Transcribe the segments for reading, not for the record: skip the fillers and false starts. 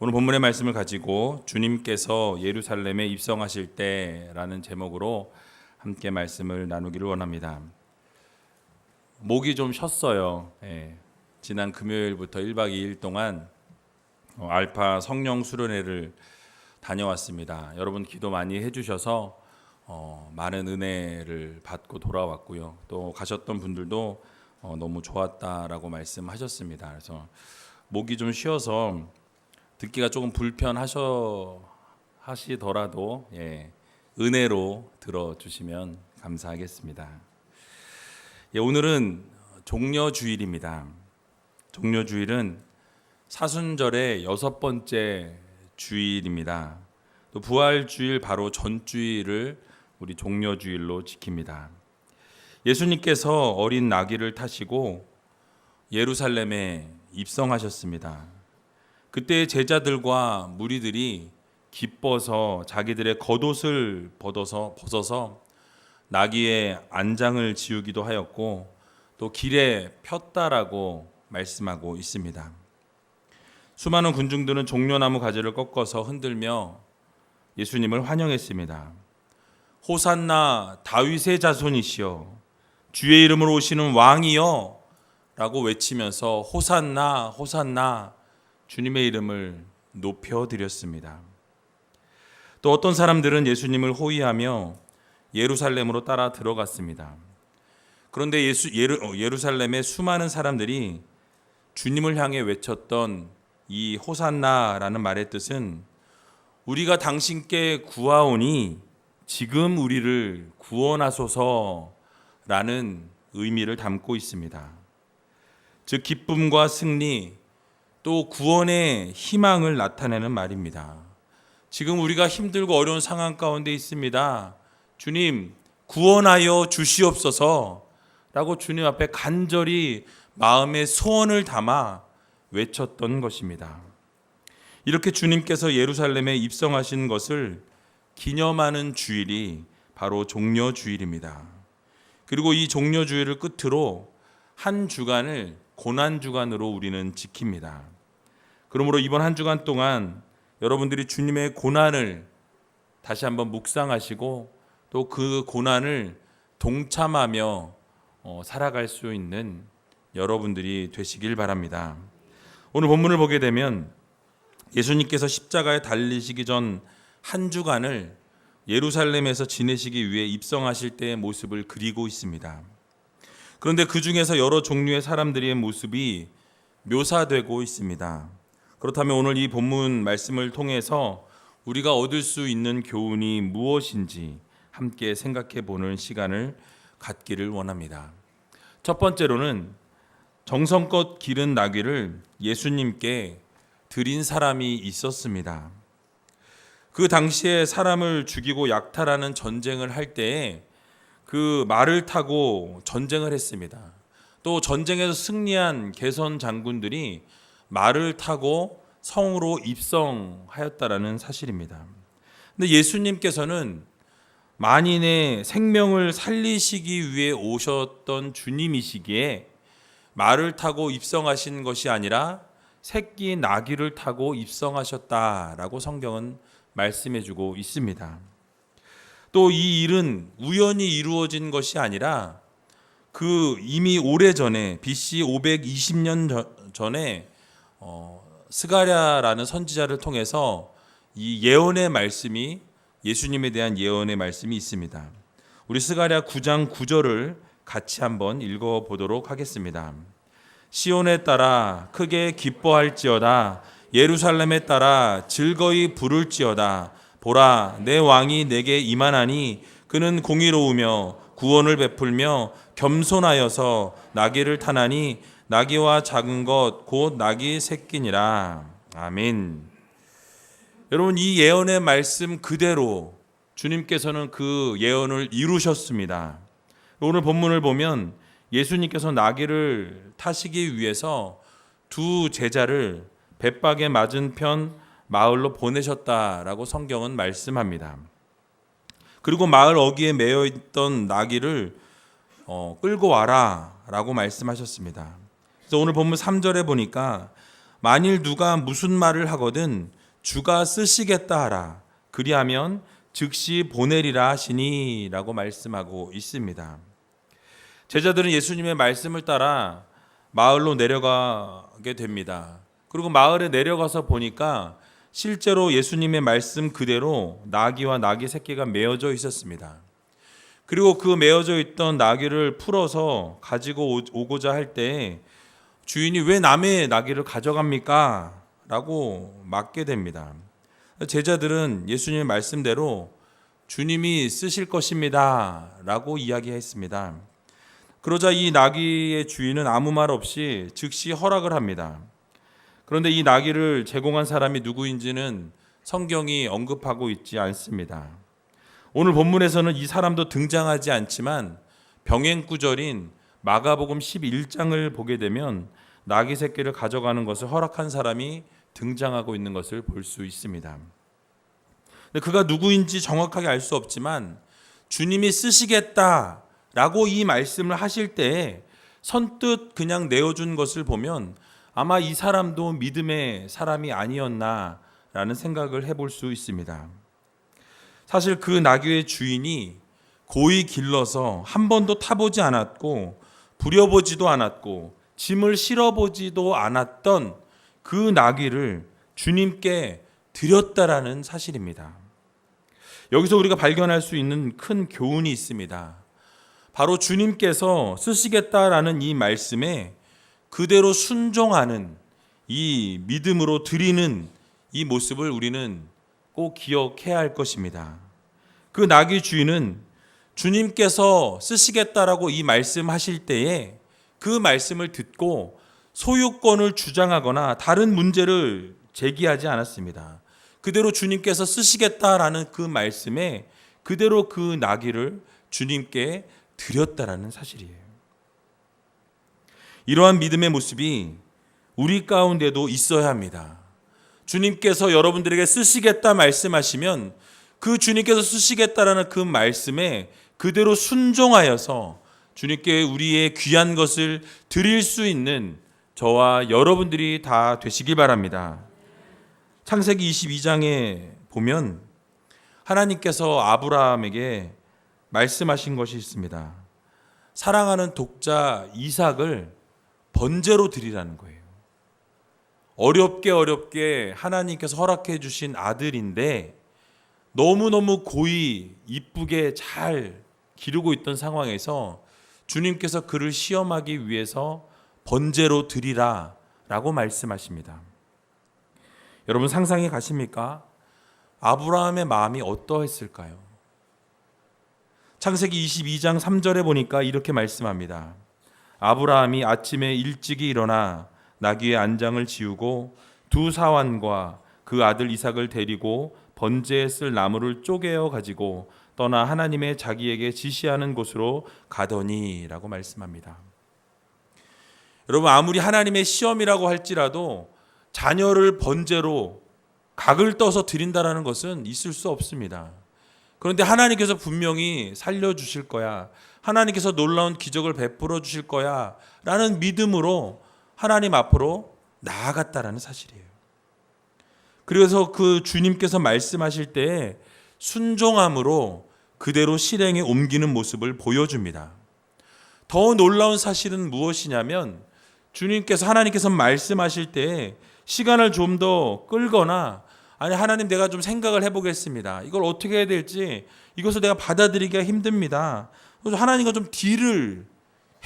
오늘 본문의 말씀을 가지고 주님께서 예루살렘에 입성하실 때라는 제목으로 함께 말씀을 나누기를 원합니다. 목이 좀 쉬었어요. 지난 금요일부터 1박 2일 동안 알파 성령 수련회를 다녀왔습니다. 여러분 기도 많이 해주셔서 많은 은혜를 받고 돌아왔고요. 또 가셨던 분들도 너무 좋았다라고 말씀하셨습니다. 그래서 목이 좀 쉬어서 듣기가 조금 불편하시더라도 은혜로 들어주시면 감사하겠습니다. 오늘은 종려주일입니다. 종려주일은 사순절의 6번째 주일입니다. 또 부활주일 바로 전주일을 우리 종려주일로 지킵니다. 예수님께서 어린 나귀를 타시고 예루살렘에 입성하셨습니다. 그때 제자들과 무리들이 기뻐서 자기들의 겉옷을 벗어서 나귀의 안장을 지우기도 하였고 또 길에 폈다라고 말씀하고 있습니다. 수많은 군중들은 종려나무 가지를 꺾어서 흔들며 예수님을 환영했습니다. 호산나 다윗의 자손이시여, 주의 이름으로 오시는 왕이여 라고 외치면서 호산나 호산나 주님의 이름을 높여드렸습니다. 또 어떤 사람들은 예수님을 호위하며 예루살렘으로 따라 들어갔습니다. 그런데 예루살렘의 수많은 사람들이 주님을 향해 외쳤던 이 호산나라는 말의 뜻은 우리가 당신께 구하오니 지금 우리를 구원하소서라는 의미를 담고 있습니다. 즉 기쁨과 승리 또 구원의 희망을 나타내는 말입니다. 지금 우리가 힘들고 어려운 상황 가운데 있습니다. 주님 구원하여 주시옵소서 라고 주님 앞에 간절히 마음의 소원을 담아 외쳤던 것입니다. 이렇게 주님께서 예루살렘에 입성하신 것을 기념하는 주일이 바로 종려주일입니다. 그리고 이 종려주일을 끝으로 한 주간을 고난주간으로 우리는 지킵니다. 그러므로 이번 한 주간 동안 여러분들이 주님의 고난을 다시 한번 묵상하시고 또 그 고난을 동참하며 살아갈 수 있는 여러분들이 되시길 바랍니다. 오늘 본문을 보게 되면 예수님께서 십자가에 달리시기 전 한 주간을 예루살렘에서 지내시기 위해 입성하실 때의 모습을 그리고 있습니다. 그런데 그 중에서 여러 종류의 사람들의 모습이 묘사되고 있습니다. 그렇다면 오늘 이 본문 말씀을 통해서 우리가 얻을 수 있는 교훈이 무엇인지 함께 생각해 보는 시간을 갖기를 원합니다. 첫 번째로는 정성껏 기른 나귀를 예수님께 드린 사람이 있었습니다. 그 당시에 사람을 죽이고 약탈하는 전쟁을 할 때에 그 말을 타고 전쟁을 했습니다. 또 전쟁에서 승리한 개선 장군들이 말을 타고 성으로 입성하였다라는 사실입니다. 근데 예수님께서는 만인의 생명을 살리시기 위해 오셨던 주님이시기에 말을 타고 입성하신 것이 아니라 새끼 나귀를 타고 입성하셨다라고 성경은 말씀해주고 있습니다. 또 이 일은 우연히 이루어진 것이 아니라 그 이미 오래전에 BC 520년 전에 스가랴라는 선지자를 통해서 이 예언의 말씀이 예수님에 대한 예언의 말씀이 있습니다. 우리 스가랴 9장 9절을 같이 한번 읽어보도록 하겠습니다. 시온에 따라 크게 기뻐할지어다 예루살렘에 따라 즐거이 부를지어다 보라 내 왕이 내게 임하나니 그는 공의로우며 구원을 베풀며 겸손하여서 나귀를 타나니 나귀와 작은 것 곧 나귀 새끼니라. 아멘. 여러분 이 예언의 말씀 그대로 주님께서는 그 예언을 이루셨습니다. 오늘 본문을 보면 예수님께서 나귀를 타시기 위해서 두 제자를 벳박에 맞은편 마을로 보내셨다라고 성경은 말씀합니다. 그리고 마을 어귀에 매여 있던 나귀를 끌고 와라라고 말씀하셨습니다. 그래서 오늘 본문 3절에 보니까 만일 누가 무슨 말을 하거든 주가 쓰시겠다 하라. 그리하면 즉시 보내리라 하시니 라고 말씀하고 있습니다. 제자들은 예수님의 말씀을 따라 마을로 내려가게 됩니다. 그리고 마을에 내려가서 보니까 실제로 예수님의 말씀 그대로 나귀와 나귀 새끼가 메어져 있었습니다. 그리고 그 메어져 있던 나귀를 풀어서 가지고 오고자 할 때 주인이 왜 남의 나귀를 가져갑니까? 라고 묻게 됩니다. 제자들은 예수님의 말씀대로 주님이 쓰실 것입니다 라고 이야기했습니다. 그러자 이 나귀의 주인은 아무 말 없이 즉시 허락을 합니다. 그런데 이 나귀를 제공한 사람이 누구인지는 성경이 언급하고 있지 않습니다. 오늘 본문에서는 이 사람도 등장하지 않지만 병행 구절인 마가복음 11장을 보게 되면 나귀 새끼를 가져가는 것을 허락한 사람이 등장하고 있는 것을 볼 수 있습니다. 근데 그가 누구인지 정확하게 알 수 없지만 주님이 쓰시겠다라고 이 말씀을 하실 때 선뜻 그냥 내어준 것을 보면 아마 이 사람도 믿음의 사람이 아니었나라는 생각을 해볼 수 있습니다. 사실 그 나귀의 주인이 고이 길러서 한 번도 타보지 않았고 부려보지도 않았고 짐을 실어보지도 않았던 그 나귀를 주님께 드렸다라는 사실입니다. 여기서 우리가 발견할 수 있는 큰 교훈이 있습니다. 바로 주님께서 쓰시겠다라는 이 말씀에 그대로 순종하는 이 믿음으로 드리는 이 모습을 우리는 꼭 기억해야 할 것입니다. 그 나귀 주인은 주님께서 쓰시겠다라고 이 말씀하실 때에 그 말씀을 듣고 소유권을 주장하거나 다른 문제를 제기하지 않았습니다. 그대로 주님께서 쓰시겠다라는 그 말씀에 그대로 그 나귀를 주님께 드렸다라는 사실이에요. 이러한 믿음의 모습이 우리 가운데도 있어야 합니다. 주님께서 여러분들에게 쓰시겠다 말씀하시면 그 주님께서 쓰시겠다라는 그 말씀에 그대로 순종하여서 주님께 우리의 귀한 것을 드릴 수 있는 저와 여러분들이 다 되시기 바랍니다. 창세기 22장에 보면 하나님께서 아브라함에게 말씀하신 것이 있습니다. 사랑하는 독자 이삭을 번제로 드리라는 거예요. 어렵게 하나님께서 허락해 주신 아들인데 너무너무 고이 이쁘게 잘 기르고 있던 상황에서 주님께서 그를 시험하기 위해서 번제로 드리라 라고 말씀하십니다. 여러분 상상해 가십니까? 아브라함의 마음이 어떠했을까요? 창세기 22장 3절에 보니까 이렇게 말씀합니다. 아브라함이 아침에 일찍이 일어나 나귀의 안장을 지우고 두 사환과 그 아들 이삭을 데리고 번제에 쓸 나무를 쪼개어 가지고 떠나 하나님의 자기에게 지시하는 곳으로 가더니 라고 말씀합니다. 여러분 아무리 하나님의 시험이라고 할지라도 자녀를 번제로 각을 떠서 드린다라는 것은 있을 수 없습니다. 그런데 하나님께서 분명히 살려주실 거야, 하나님께서 놀라운 기적을 베풀어 주실 거야 라는 믿음으로 하나님 앞으로 나아갔다라는 사실이에요. 그래서 그 주님께서 말씀하실 때에 순종함으로 그대로 실행에 옮기는 모습을 보여줍니다. 더 놀라운 사실은 무엇이냐면 주님께서 하나님께서 말씀하실 때에 시간을 좀 더 끌거나 아니 하나님 내가 좀 생각을 해보겠습니다. 이걸 어떻게 해야 될지 이것을 내가 받아들이기가 힘듭니다. 그래서 하나님과 좀 딜을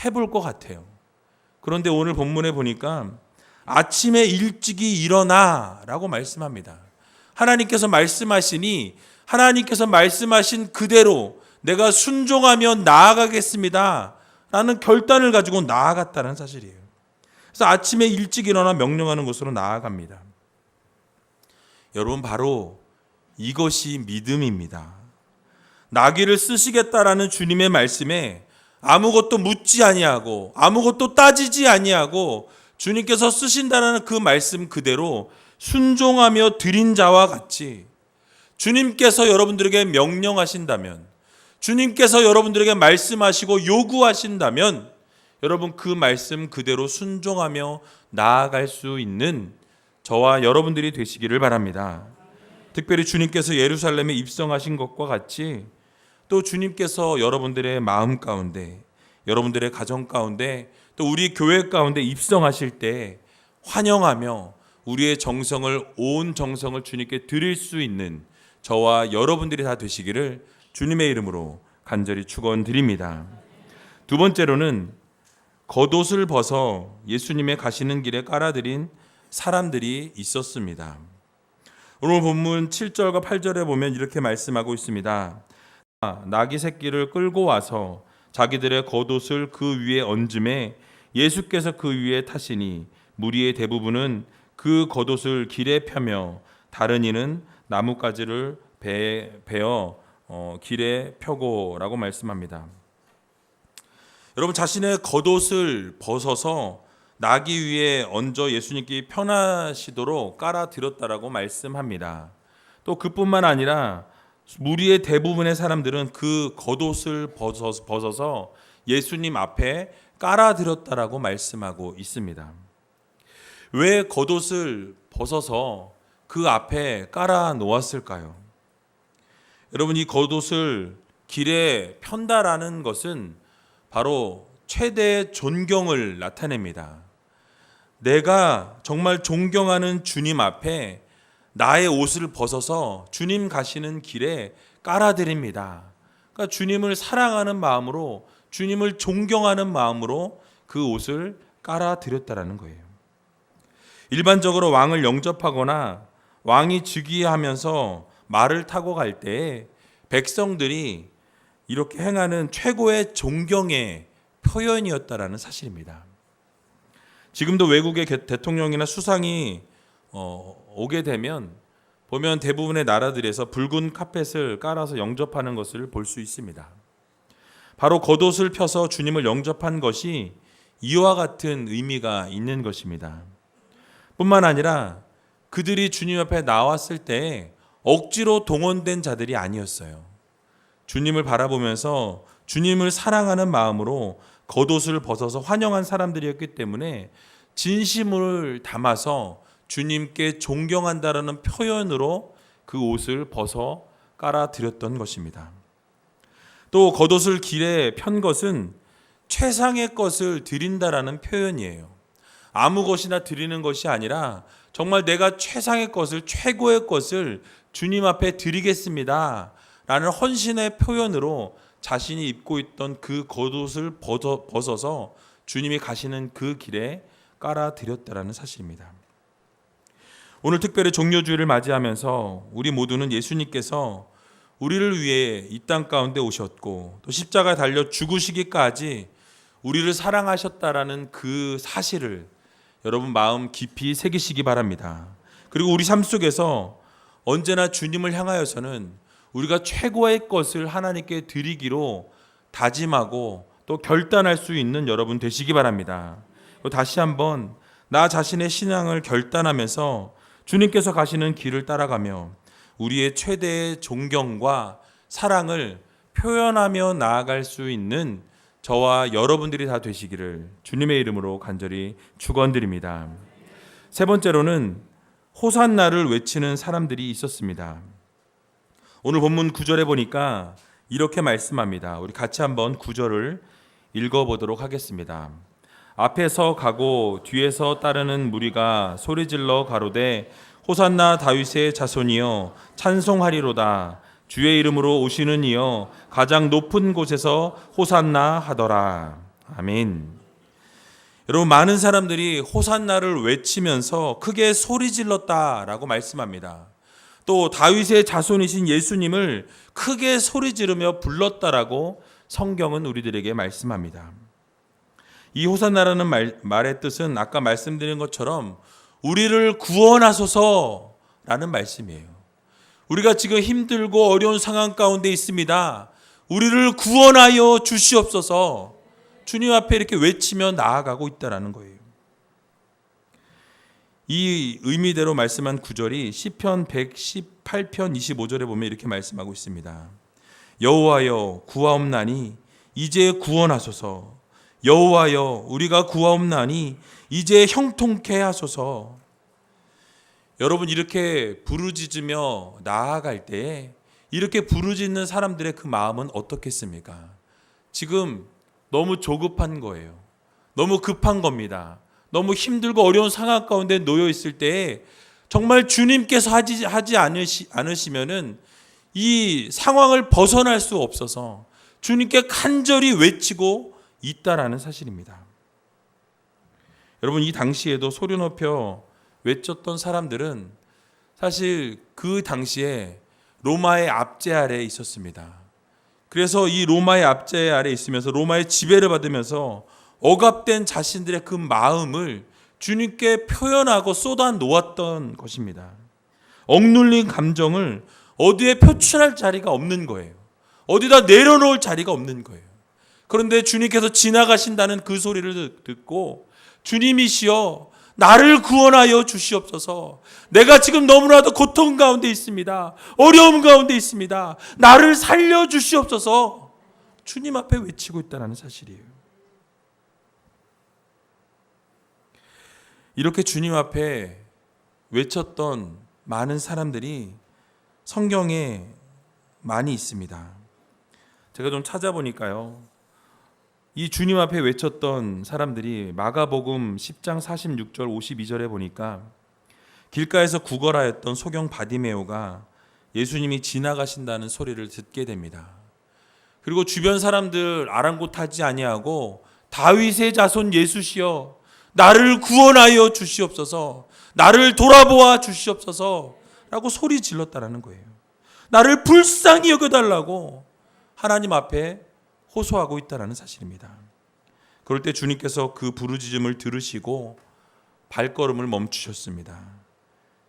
해볼 것 같아요. 그런데 오늘 본문에 보니까 아침에 일찍이 일어나 라고 말씀합니다. 하나님께서 말씀하시니 하나님께서 말씀하신 그대로 내가 순종하며 나아가겠습니다 라는 결단을 가지고 나아갔다는 사실이에요. 그래서 아침에 일찍 일어나 명령하는 곳으로 나아갑니다. 여러분 바로 이것이 믿음입니다. 나귀를 쓰시겠다라는 주님의 말씀에 아무것도 묻지 아니하고 아무것도 따지지 아니하고 주님께서 쓰신다는 그 말씀 그대로 순종하며 드린 자와 같이 주님께서 여러분들에게 명령하신다면, 주님께서 여러분들에게 말씀하시고 요구하신다면 여러분 그 말씀 그대로 순종하며 나아갈 수 있는 저와 여러분들이 되시기를 바랍니다. 특별히 주님께서 예루살렘에 입성하신 것과 같이 또 주님께서 여러분들의 마음 가운데, 여러분들의 가정 가운데, 또 우리 교회 가운데 입성하실 때 환영하며 우리의 정성을, 온 정성을 주님께 드릴 수 있는 저와 여러분들이 다 되시기를 주님의 이름으로 간절히 축원드립니다. 두 번째로는 겉옷을 벗어 예수님의 가시는 길에 깔아드린 사람들이 있었습니다. 오늘 본문 7절과 8절에 보면 이렇게 말씀하고 있습니다. 나귀 새끼를 끌고 와서 자기들의 겉옷을 그 위에 얹음에 예수께서 그 위에 타시니 무리의 대부분은 그 겉옷을 길에 펴며 다른 이는 나뭇가지를 베어 길에 펴고라고 말씀합니다. 여러분, 자신의 겉옷을 벗어서 나귀 위에 얹어 예수님께 편하시도록 깔아드렸다라고 말씀합니다. 또 그뿐만 아니라 무리의 대부분의 사람들은 그 겉옷을 벗어서 예수님 앞에 깔아드렸다라고 말씀하고 있습니다. 왜 겉옷을 벗어서 그 앞에 깔아 놓았을까요? 여러분, 이 겉옷을 길에 편다라는 것은 바로 최대의 존경을 나타냅니다. 내가 정말 존경하는 주님 앞에 나의 옷을 벗어서 주님 가시는 길에 깔아드립니다. 그러니까 주님을 사랑하는 마음으로, 주님을 존경하는 마음으로 그 옷을 깔아드렸다라는 거예요. 일반적으로 왕을 영접하거나 왕이 즉위하면서 말을 타고 갈 때 백성들이 이렇게 행하는 최고의 존경의 표현이었다라는 사실입니다. 지금도 외국의 대통령이나 수상이 오게 되면 보면 대부분의 나라들에서 붉은 카펫을 깔아서 영접하는 것을 볼 수 있습니다. 바로 겉옷을 펴서 주님을 영접한 것이 이와 같은 의미가 있는 것입니다. 뿐만 아니라 그들이 주님 앞에 나왔을 때 억지로 동원된 자들이 아니었어요. 주님을 바라보면서 주님을 사랑하는 마음으로 겉옷을 벗어서 환영한 사람들이었기 때문에 진심을 담아서 주님께 존경한다라는 표현으로 그 옷을 벗어 깔아드렸던 것입니다. 또 겉옷을 길에 편 것은 최상의 것을 드린다라는 표현이에요. 아무 것이나 드리는 것이 아니라 정말 내가 최상의 것을, 최고의 것을 주님 앞에 드리겠습니다 라는 헌신의 표현으로 자신이 입고 있던 그 겉옷을 벗어서 주님이 가시는 그 길에 깔아드렸다라는 사실입니다. 오늘 특별히 종료주일을 맞이하면서 우리 모두는 예수님께서 우리를 위해 이 땅 가운데 오셨고 또 십자가에 달려 죽으시기까지 우리를 사랑하셨다라는 그 사실을 여러분 마음 깊이 새기시기 바랍니다. 그리고 우리 삶 속에서 언제나 주님을 향하여서는 우리가 최고의 것을 하나님께 드리기로 다짐하고 또 결단할 수 있는 여러분 되시기 바랍니다. 다시 한번 나 자신의 신앙을 결단하면서 주님께서 가시는 길을 따라가며 우리의 최대의 존경과 사랑을 표현하며 나아갈 수 있는 저와 여러분들이 다 되시기를 주님의 이름으로 간절히 축원드립니다. 세 번째로는 호산나를 외치는 사람들이 있었습니다. 오늘 본문 9절에 보니까 이렇게 말씀합니다. 우리 같이 한번 9절을 읽어보도록 하겠습니다. 앞에서 가고 뒤에서 따르는 무리가 소리질러 가로되 호산나 다윗의 자손이여 찬송하리로다. 주의 이름으로 오시는 이여 가장 높은 곳에서 호산나 하더라. 아멘. 여러분, 많은 사람들이 호산나를 외치면서 크게 소리질렀다라고 말씀합니다. 또 다윗의 자손이신 예수님을 크게 소리 지르며 불렀다라고 성경은 우리들에게 말씀합니다. 이 호산나라는 말의 뜻은 아까 말씀드린 것처럼 우리를 구원하소서라는 말씀이에요. 우리가 지금 힘들고 어려운 상황 가운데 있습니다. 우리를 구원하여 주시옵소서. 주님 앞에 이렇게 외치며 나아가고 있다라는 거예요. 이 의미대로 말씀한 구절이 시편 118편 25절에 보면 이렇게 말씀하고 있습니다. 여호와여 구하옵나니 이제 구원하소서. 여호와여 우리가 구하옵나니 이제 형통케 하소서. 여러분 이렇게 부르짖으며 나아갈 때 이렇게 부르짖는 사람들의 그 마음은 어떻겠습니까? 지금 너무 조급한 거예요. 너무 급한 겁니다. 너무 힘들고 어려운 상황 가운데 놓여 있을 때 정말 주님께서 하지 않으시면은 이 상황을 벗어날 수 없어서 주님께 간절히 외치고 있다라는 사실입니다. 여러분 이 당시에도 소리 높여 외쳤던 사람들은 사실 그 당시에 로마의 압제 아래에 있었습니다. 그래서 이 로마의 압제 아래에 있으면서 로마의 지배를 받으면서 억압된 자신들의 그 마음을 주님께 표현하고 쏟아 놓았던 것입니다. 억눌린 감정을 어디에 표출할 자리가 없는 거예요. 어디다 내려놓을 자리가 없는 거예요. 그런데 주님께서 지나가신다는 그 소리를 듣고 주님이시여 나를 구원하여 주시옵소서. 내가 지금 너무나도 고통 가운데 있습니다. 어려움 가운데 있습니다. 나를 살려 주시옵소서. 주님 앞에 외치고 있다는 사실이에요. 이렇게 주님 앞에 외쳤던 많은 사람들이 성경에 많이 있습니다. 제가 좀 찾아보니까요. 이 주님 앞에 외쳤던 사람들이 마가복음 10장 46절 52절에 보니까 길가에서 구걸하였던 소경 바디메오가 예수님이 지나가신다는 소리를 듣게 됩니다. 그리고 주변 사람들 아랑곳하지 아니하고 다윗의 자손 예수시여 나를 구원하여 주시옵소서, 나를 돌아보아 주시옵소서 라고 소리 질렀다라는 거예요. 나를 불쌍히 여겨달라고 하나님 앞에 호소하고 있다는 사실입니다. 그럴 때 주님께서 그 부르짖음을 들으시고 발걸음을 멈추셨습니다.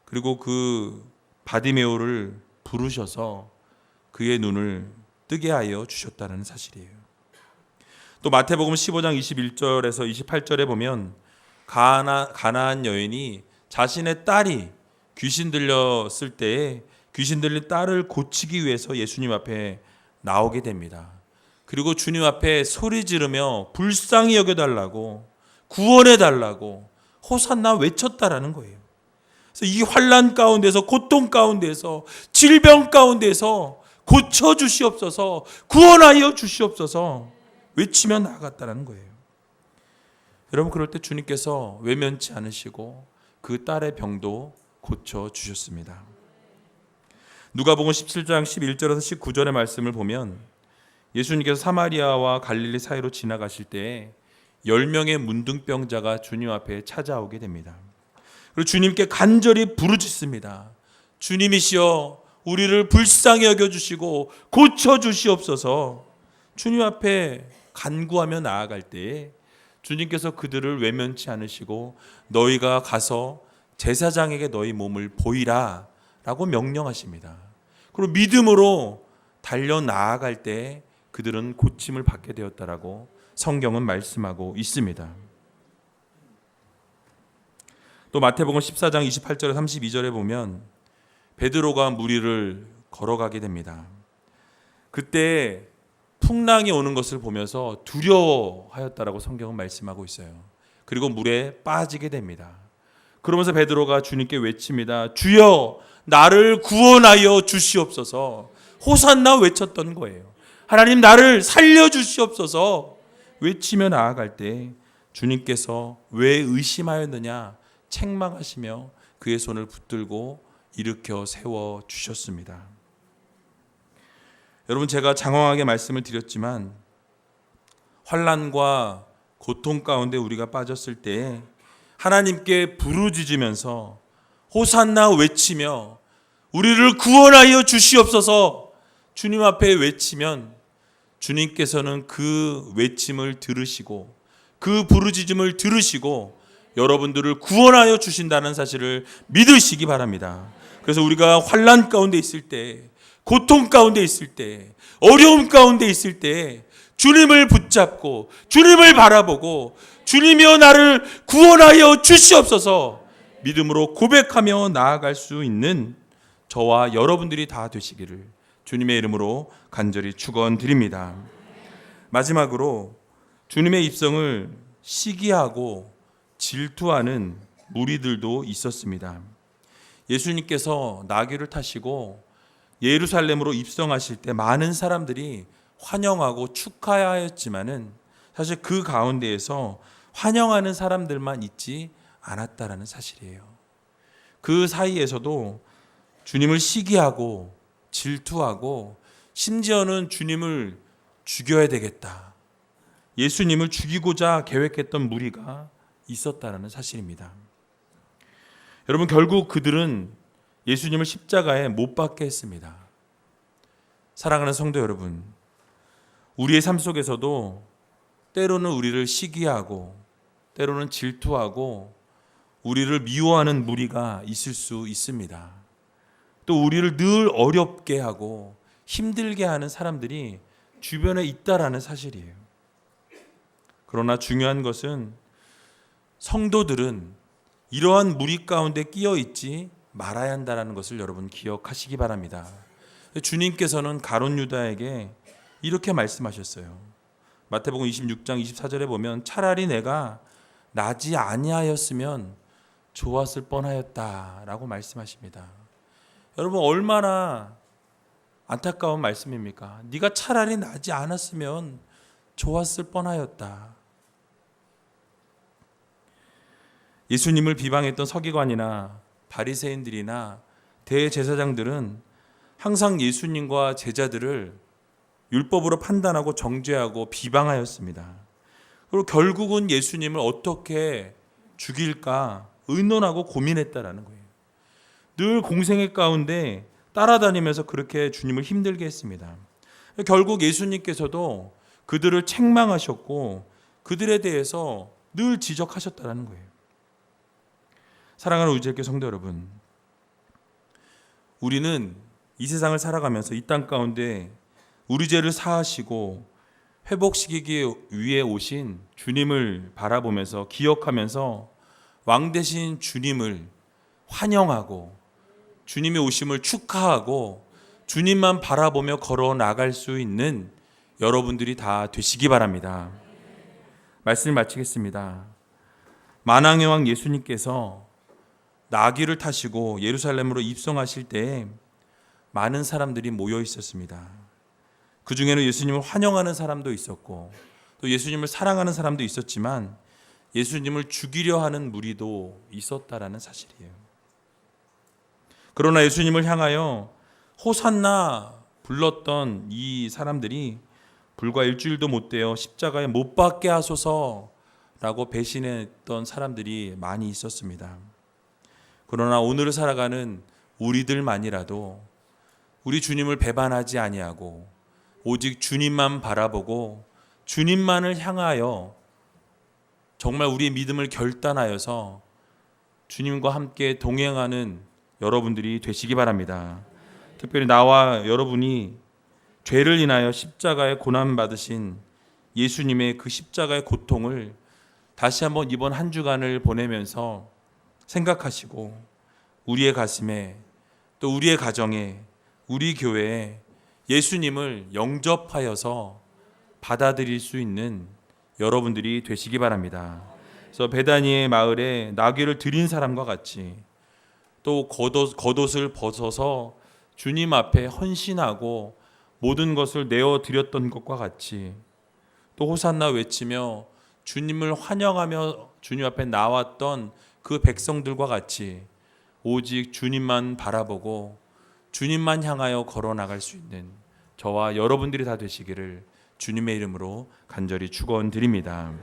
그리고 그 바디메오를 부르셔서 그의 눈을 뜨게 하여 주셨다는 사실이에요. 또 마태복음 15장 21절에서 28절에 보면 가나안 여인이 자신의 딸이 귀신 들렸을 때에 귀신 들린 딸을 고치기 위해서 예수님 앞에 나오게 됩니다. 그리고 주님 앞에 소리 지르며 불쌍히 여겨달라고 구원해달라고 호산나 외쳤다라는 거예요. 그래서 이 환난 가운데서 고통 가운데서 질병 가운데서 고쳐주시옵소서 구원하여 주시옵소서 외치며 나아갔다는 거예요. 여러분 그럴 때 주님께서 외면치 않으시고 그 딸의 병도 고쳐주셨습니다. 누가복음 17장 11절에서 19절의 말씀을 보면 예수님께서 사마리아와 갈릴리 사이로 지나가실 때 10명의 문둥병자가 주님 앞에 찾아오게 됩니다. 그리고 주님께 간절히 부르짖습니다. 주님이시여 우리를 불쌍히 여겨주시고 고쳐주시옵소서. 주님 앞에 간구하며 나아갈 때에 주님께서 그들을 외면치 않으시고 너희가 가서 제사장에게 너희 몸을 보이라 라고 명령하십니다. 그리고 믿음으로 달려 나아갈 때 그들은 고침을 받게 되었다라고 성경은 말씀하고 있습니다. 또 마태복음 14장 28절에 32절에 보면 베드로가 물 위를 걸어가게 됩니다. 그때 풍랑이 오는 것을 보면서 두려워하였다라고 성경은 말씀하고 있어요. 그리고 물에 빠지게 됩니다. 그러면서 베드로가 주님께 외칩니다. 주여 나를 구원하여 주시옵소서. 호산나 외쳤던 거예요. 하나님 나를 살려주시옵소서 외치며 나아갈 때 주님께서 왜 의심하였느냐 책망하시며 그의 손을 붙들고 일으켜 세워주셨습니다. 여러분 제가 장황하게 말씀을 드렸지만 환난과 고통 가운데 우리가 빠졌을 때 하나님께 부르짖으면서 호산나 외치며 우리를 구원하여 주시옵소서 주님 앞에 외치면 주님께서는 그 외침을 들으시고 그 부르짖음을 들으시고 여러분들을 구원하여 주신다는 사실을 믿으시기 바랍니다. 그래서 우리가 환난 가운데 있을 때 고통 가운데 있을 때 어려움 가운데 있을 때 주님을 붙잡고 주님을 바라보고 주님이여 나를 구원하여 주시옵소서 믿음으로 고백하며 나아갈 수 있는 저와 여러분들이 다 되시기를 주님의 이름으로 간절히 축원드립니다. 마지막으로 주님의 입성을 시기하고 질투하는 무리들도 있었습니다. 예수님께서 나귀를 타시고 예루살렘으로 입성하실 때 많은 사람들이 환영하고 축하하였지만은 사실 그 가운데에서 환영하는 사람들만 있지 않았다라는 사실이에요. 그 사이에서도 주님을 시기하고 질투하고 심지어는 주님을 죽여야 되겠다, 예수님을 죽이고자 계획했던 무리가 있었다라는 사실입니다. 여러분, 결국 그들은 예수님을 십자가에 못 박게 했습니다. 사랑하는 성도 여러분, 우리의 삶 속에서도 때로는 우리를 시기하고 때로는 질투하고 우리를 미워하는 무리가 있을 수 있습니다. 또 우리를 늘 어렵게 하고 힘들게 하는 사람들이 주변에 있다라는 사실이에요. 그러나 중요한 것은 성도들은 이러한 무리 가운데 끼어 있지 말아야 한다는 것을 여러분 기억하시기 바랍니다. 주님께서는 가룟 유다에게 이렇게 말씀하셨어요. 마태복음 26장 24절에 보면 차라리 내가 나지 아니하였으면 좋았을 뻔하였다라고 말씀하십니다. 여러분, 얼마나 안타까운 말씀입니까? 네가 차라리 나지 않았으면 좋았을 뻔하였다. 예수님을 비방했던 서기관이나 바리새인들이나 대제사장들은 항상 예수님과 제자들을 율법으로 판단하고 정죄하고 비방하였습니다. 그리고 결국은 예수님을 어떻게 죽일까 의논하고 고민했다라는 거예요. 늘 공생애 가운데 따라다니면서 그렇게 주님을 힘들게 했습니다. 결국 예수님께서도 그들을 책망하셨고 그들에 대해서 늘 지적하셨다라는 거예요. 사랑하는 우리 주의 성도 여러분, 우리는 이 세상을 살아가면서 이 땅 가운데 우리 죄를 사하시고 회복시키기 위해 오신 주님을 바라보면서 기억하면서 왕 되신 주님을 환영하고 주님의 오심을 축하하고 주님만 바라보며 걸어 나갈 수 있는 여러분들이 다 되시기 바랍니다. 말씀을 마치겠습니다. 만왕의 왕 예수님께서 나귀를 타시고 예루살렘으로 입성하실 때에 많은 사람들이 모여 있었습니다. 그 중에는 예수님을 환영하는 사람도 있었고 또 예수님을 사랑하는 사람도 있었지만 예수님을 죽이려 하는 무리도 있었다라는 사실이에요. 그러나 예수님을 향하여 호산나 불렀던 이 사람들이 불과 일주일도 못 되어 십자가에 못 박게 하소서라고 배신했던 사람들이 많이 있었습니다. 그러나 오늘을 살아가는 우리들만이라도 우리 주님을 배반하지 아니하고 오직 주님만 바라보고 주님만을 향하여 정말 우리의 믿음을 결단하여서 주님과 함께 동행하는 여러분들이 되시기 바랍니다. 특별히 나와 여러분이 죄를 인하여 십자가에 고난받으신 예수님의 그 십자가의 고통을 다시 한번 이번 한 주간을 보내면서 생각하시고 우리의 가슴에 또 우리의 가정에 우리 교회에 예수님을 영접하여서 받아들일 수 있는 여러분들이 되시기 바랍니다. 그래서 베다니의 마을에 나귀를 드린 사람과 같이 또 겉옷을 벗어서 주님 앞에 헌신하고 모든 것을 내어드렸던 것과 같이 또 호산나 외치며 주님을 환영하며 주님 앞에 나왔던 그 백성들과 같이 오직 주님만 바라보고 주님만 향하여 걸어나갈 수 있는 저와 여러분들이 다 되시기를 주님의 이름으로 간절히 축원드립니다.